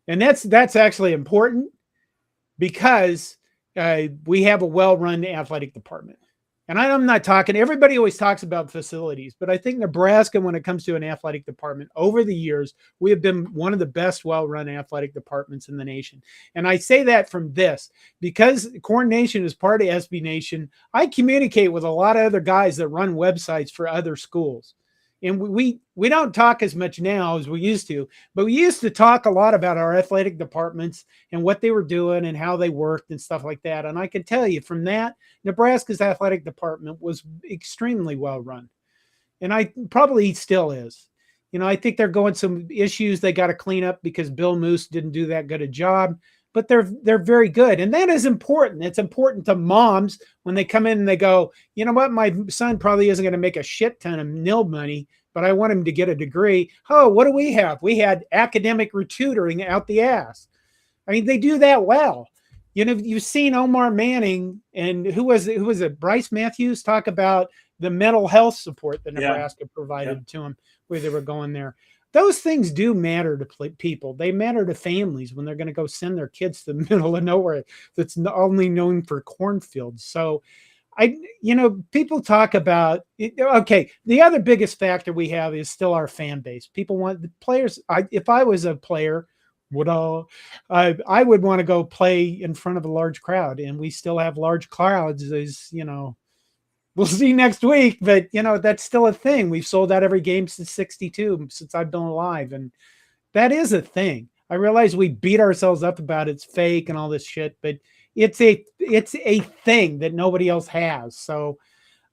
and that's actually important because we have a well-run athletic department. And I'm not talking, everybody always talks about facilities, but I think Nebraska, when it comes to an athletic department, over the years, we have been one of the best well-run athletic departments in the nation. And I say that from this, because Corn Nation is part of SB Nation, I communicate with a lot of other guys that run websites for other schools. And we don't talk as much now as we used to, but we used to talk a lot about our athletic departments and what they were doing and how they worked and stuff like that. And I can tell you from that, Nebraska's athletic department was extremely well run. And I probably still is. I think they're going some issues they got to clean up because Bill Moose didn't do that good a job, but they're very good. And that is important. It's important to moms when they come in and they go, you know what, my son probably isn't going to make a shit ton of nil money, but I want him to get a degree. Oh, what do we have? We had academic tutoring out the ass. I mean, they do that well. You've seen Omar Manning and who was it? Bryce Matthews talk about the mental health support that Nebraska provided to him where they were going there. Those things do matter to people. They matter to families when they're going to go send their kids to the middle of nowhere that's only known for cornfields. So people talk about it. Okay, the other biggest factor we have is still our fan base. People want the players. If I was a player, I would want to go play in front of a large crowd, and we still have large crowds. We'll see next week, but that's still a thing. We've sold out every game since '62, since I've been alive, and that is a thing. I realize we beat ourselves up about it's fake and all this shit, but it's a thing that nobody else has. So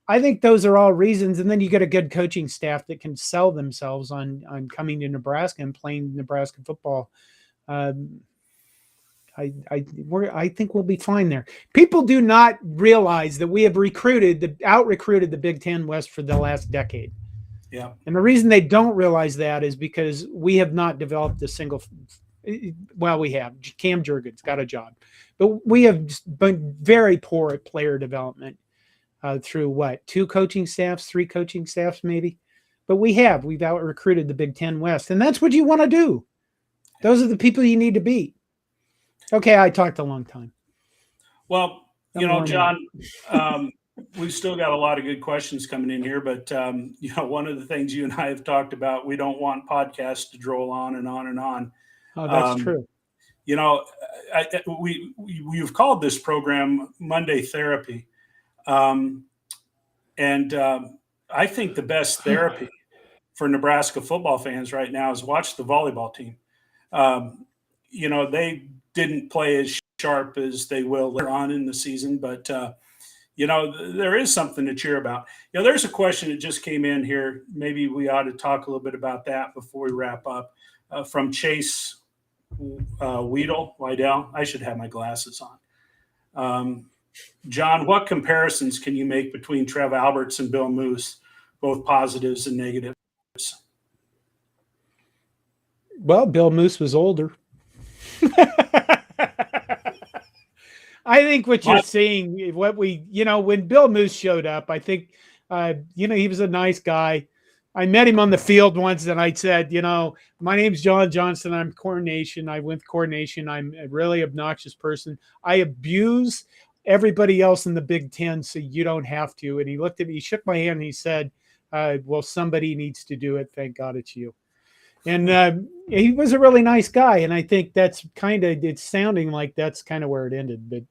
I think those are all reasons. And then you get a good coaching staff that can sell themselves on coming to Nebraska and playing Nebraska football. I think we'll be fine there. People do not realize that we have out-recruited the Big Ten West for the last decade. Yeah. And the reason they don't realize that is because we have not developed a single, well, we have. Cam Jurgens got a job. But we have been very poor at player development through 3 coaching staffs maybe. But we've out-recruited the Big Ten West. And that's what you want to do. Those are the people you need to beat. Okay, I talked a long time. Well, John, we've still got a lot of good questions coming in here, but one of the things you and I have talked about, we don't want podcasts to droll on and on and on. Oh, that's true. We've called this program Monday Therapy, and I think the best therapy for Nebraska football fans right now is watch the volleyball team. They didn't play as sharp as they will later on in the season, but there is something to cheer about. There's a question that just came in here. Maybe we ought to talk a little bit about that before we wrap up. From Chase Weidel. I should have my glasses on. John, what comparisons can you make between Trev Alberts and Bill Moose, both positives and negatives? Well, Bill Moose was older. I think what you're seeing, when Bill Moose showed up, I think, he was a nice guy. I met him on the field once and I said, my name's John Johnson. I'm Corn Nation. I went to Corn Nation. I'm a really obnoxious person. I abuse everybody else in the Big Ten, so you don't have to. And he looked at me, he shook my hand, and he said, well, somebody needs to do it. Thank God it's you. And he was a really nice guy. And I think that's it's sounding like that's kind of where it ended. But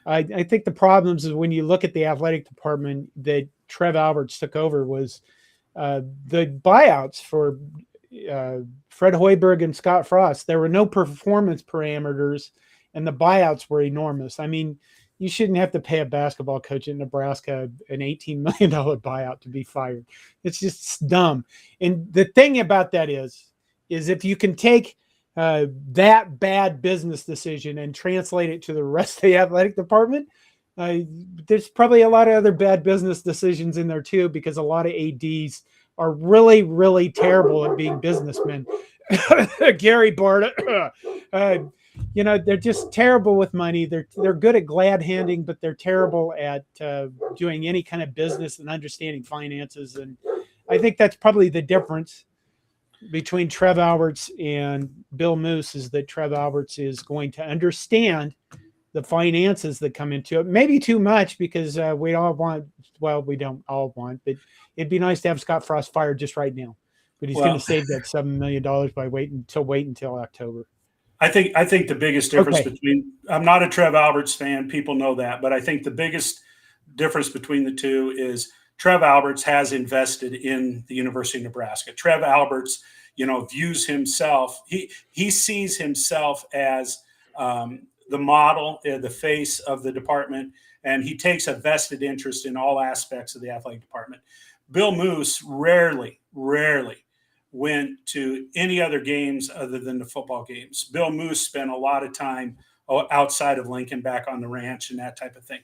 I think the problems is when you look at the athletic department that Trev Alberts took over was the buyouts for Fred Hoiberg and Scott Frost. There were no performance parameters, and the buyouts were enormous. I mean, you shouldn't have to pay a basketball coach in Nebraska an $18 million buyout to be fired. It's just dumb. And the thing about that is if you can take that bad business decision and translate it to the rest of the athletic department, there's probably a lot of other bad business decisions in there too, because a lot of ADs are really, really terrible at being businessmen. Gary Barta, they're just terrible with money. They're good at glad handing, but they're terrible at doing any kind of business and understanding finances. And I think that's probably the difference between Trev Alberts and Bill Moos, is that Trev Alberts is going to understand the finances that come into it. Maybe too much, because we all want, well, we don't all want, but it'd be nice to have Scott Frost fired just right now. But he's going to save that $7 million by wait until October. I think the biggest difference between, I'm not a Trev Alberts fan, people know that, but I think the biggest difference between the two is Trev Alberts has invested in the University of Nebraska. Trev Alberts, views himself, he sees himself as the model, the face of the department, and he takes a vested interest in all aspects of the athletic department. Bill Moos rarely went to any other games other than the football games. Bill Moos spent a lot of time outside of Lincoln, back on the ranch and that type of thing.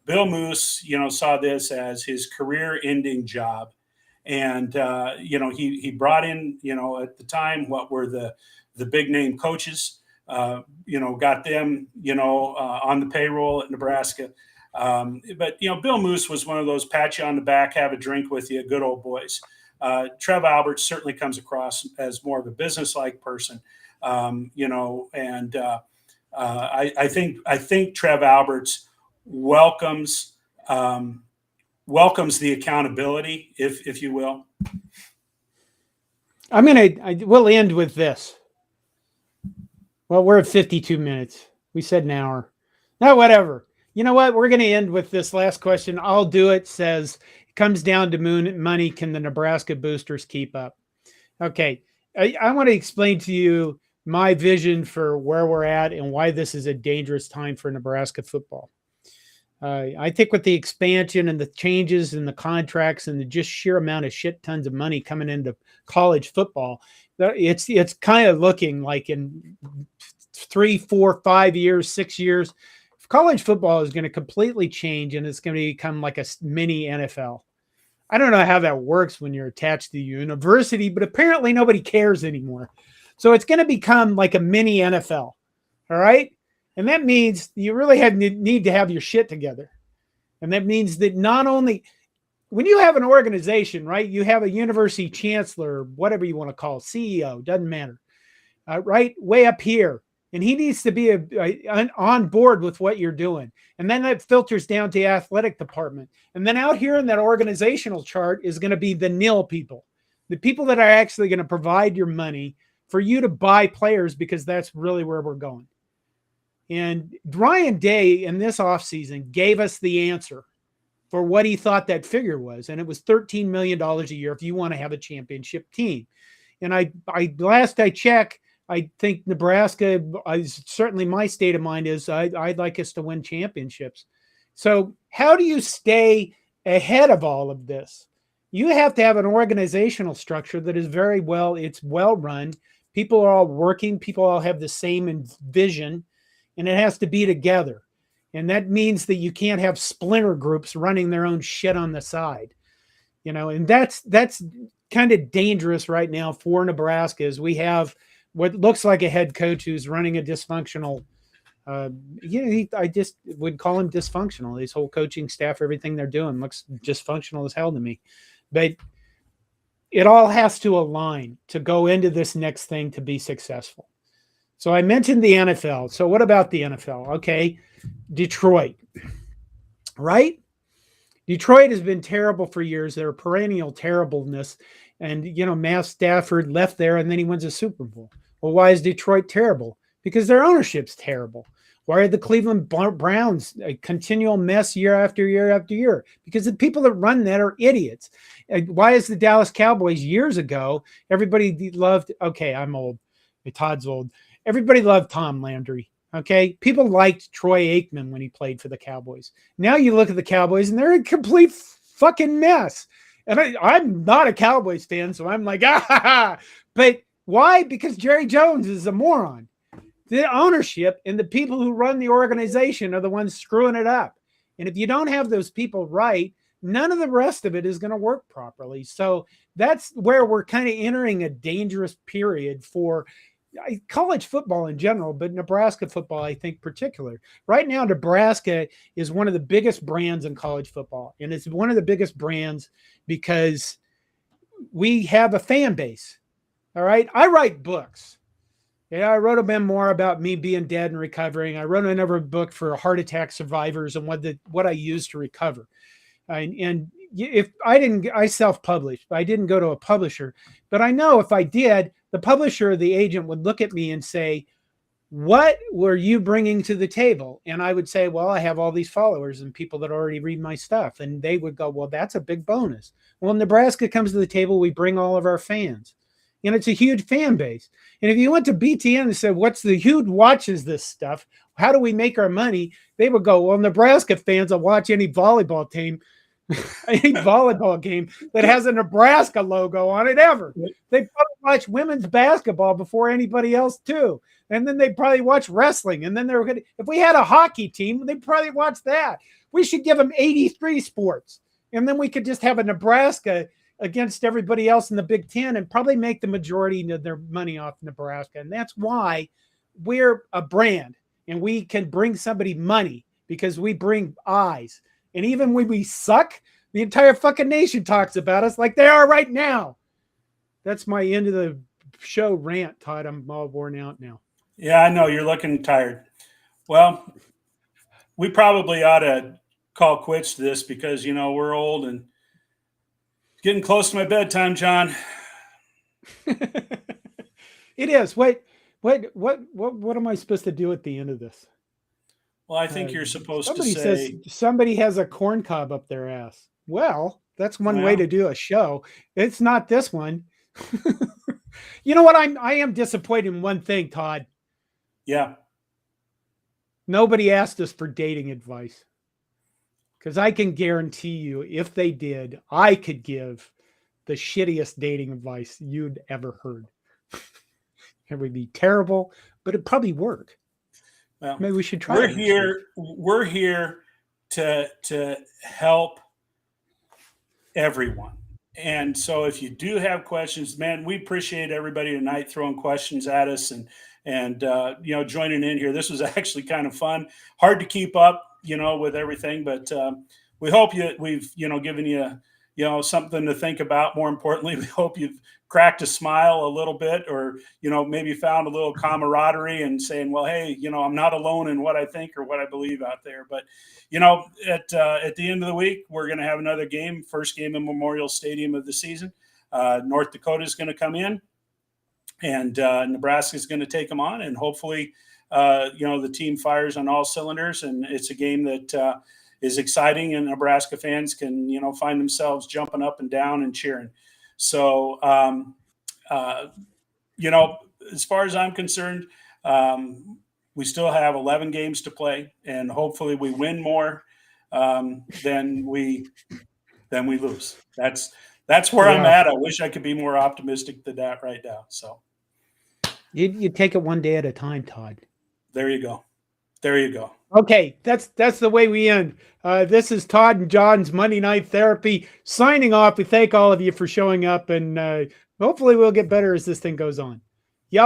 Bill Moos, saw this as his career-ending job. And, he brought in, at the time, what were the big-name coaches, got them, on the payroll at Nebraska. But Bill Moos was one of those pat you on the back, have a drink with you, good old boys. Trev Alberts certainly comes across as more of a business-like person, I think Trev Alberts welcomes the accountability, if you will. We'll end with this. Well, we're at 52 minutes. We said an hour. No, whatever. You know what? We're going to end with this last question. I'll do it. Says, it comes down to money. Can the Nebraska boosters keep up? Okay. I want to explain to you my vision for where we're at and why this is a dangerous time for Nebraska football. I think with the expansion and the changes in the contracts and the just sheer amount of shit tons of money coming into college football, it's kind of looking like in 3, 4, 5 years, 6 years, college football is going to completely change, and it's going to become like a mini NFL. I don't know how that works when you're attached to the university, but apparently nobody cares anymore. So it's going to become like a mini NFL. All right. And that means you really need to have your shit together. And that means that not only when you have an organization, right, you have a university chancellor, whatever you want to call it, CEO, doesn't matter, right, way up here. And he needs to be on board with what you're doing. And then that filters down to the athletic department. And then out here in that organizational chart is going to be the nil people, the people that are actually going to provide your money for you to buy players, because that's really where we're going. And Ryan Day in this offseason gave us the answer for what he thought that figure was. And it was $13 million a year if you want to have a championship team. And I last I checked, I think Nebraska is certainly my state of mind is I'd like us to win championships. So how do you stay ahead of all of this? You have to have an organizational structure that is it's well run. People are all working. People all have the same vision, and it has to be together. And that means that you can't have splinter groups running their own shit on the side, and that's kind of dangerous right now for Nebraska, as we have what looks like a head coach who's running a dysfunctional, I just would call him dysfunctional. His whole coaching staff, everything they're doing looks dysfunctional as hell to me. But it all has to align to go into this next thing to be successful. So I mentioned the NFL. So what about the NFL? Okay, Detroit. right? Detroit has been terrible for years. They're perennial terribleness. And, Matt Stafford left there and then he wins a Super Bowl. Well, why is Detroit terrible? Because their ownership's terrible. Why are the Cleveland Browns a continual mess year after year after year? Because the people that run that are idiots. And why is the Dallas Cowboys years ago, everybody loved, okay, I'm old. Todd's old. Everybody loved Tom Landry. Okay. People liked Troy Aikman when he played for the Cowboys. Now you look at the Cowboys and they're a complete fucking mess. And I'm not a Cowboys fan, so I'm like, ah, but why? Because Jerry Jones is a moron. The ownership and the people who run the organization are the ones screwing it up. And if you don't have those people right, none of the rest of it is going to work properly. So that's where we're kind of entering a dangerous period for college football in general, but Nebraska football, I think, particular. Right now, Nebraska is one of the biggest brands in college football. And it's one of the biggest brands because we have a fan base. All right. I write books. Yeah, I wrote a memoir about me being dead and recovering. I wrote another book for heart attack survivors and what I used to recover. And if I didn't, I self-published, but I didn't go to a publisher. But I know if I did, the publisher or the agent would look at me and say, what were you bringing to the table? And I would say, well, I have all these followers and people that already read my stuff. And they would go, well, that's a big bonus. Well, Nebraska comes to the table. We bring all of our fans. And it's a huge fan base. And if you went to BTN and said, who watches this stuff? How do we make our money? They would go, well, Nebraska fans will watch any volleyball team, any volleyball game that has a Nebraska logo on it ever. They probably watch women's basketball before anybody else too. And then they probably watch wrestling. And then if we had a hockey team, they'd probably watch that. We should give them 83 sports. And then we could just have a Nebraska against everybody else in the Big Ten and probably make the majority of their money off Nebraska. And that's why we're a brand and we can bring somebody money because we bring eyes. And even when we suck, the entire fucking nation talks about us like they are right now. That's my end of the show rant, Todd. I'm all worn out now. Yeah, I know you're looking tired. Well, we probably ought to call quits to this because, we're old and getting close to my bedtime, John. It is. What am I supposed to do at the end of this? Well, I think you're supposed to say says somebody has a corn cob up their ass. Well, that's one way to do a show. It's not this one. You know what? I am disappointed in one thing, Todd. Yeah. Nobody asked us for dating advice. Because I can guarantee you, if they did, I could give the shittiest dating advice you'd ever heard. It would be terrible, but it'd probably work. Well, maybe we should try. We're here to help everyone. And so if you do have questions, man, we appreciate everybody tonight throwing questions at us and joining in here. This was actually kind of fun. Hard to keep up, with everything, but we hope we've given you something to think about. More importantly, we hope you've cracked a smile a little bit, or maybe found a little camaraderie and saying, well, hey, I'm not alone in what I think or what I believe out there. But at the end of the week, we're going to have another game, first game in Memorial Stadium of the season. North Dakota is going to come in, and Nebraska is going to take them on, and hopefully the team fires on all cylinders, and it's a game that is exciting, and Nebraska fans can, find themselves jumping up and down and cheering. So, as far as I'm concerned, we still have 11 games to play, and hopefully we win more than we lose. That's where I'm at. I wish I could be more optimistic than that right now. So you take it one day at a time, Todd. There you go. There you go. Okay, that's the way we end. This is Todd and John's Monday Night Therapy signing off. We thank all of you for showing up, and hopefully we'll get better as this thing goes on. Y'all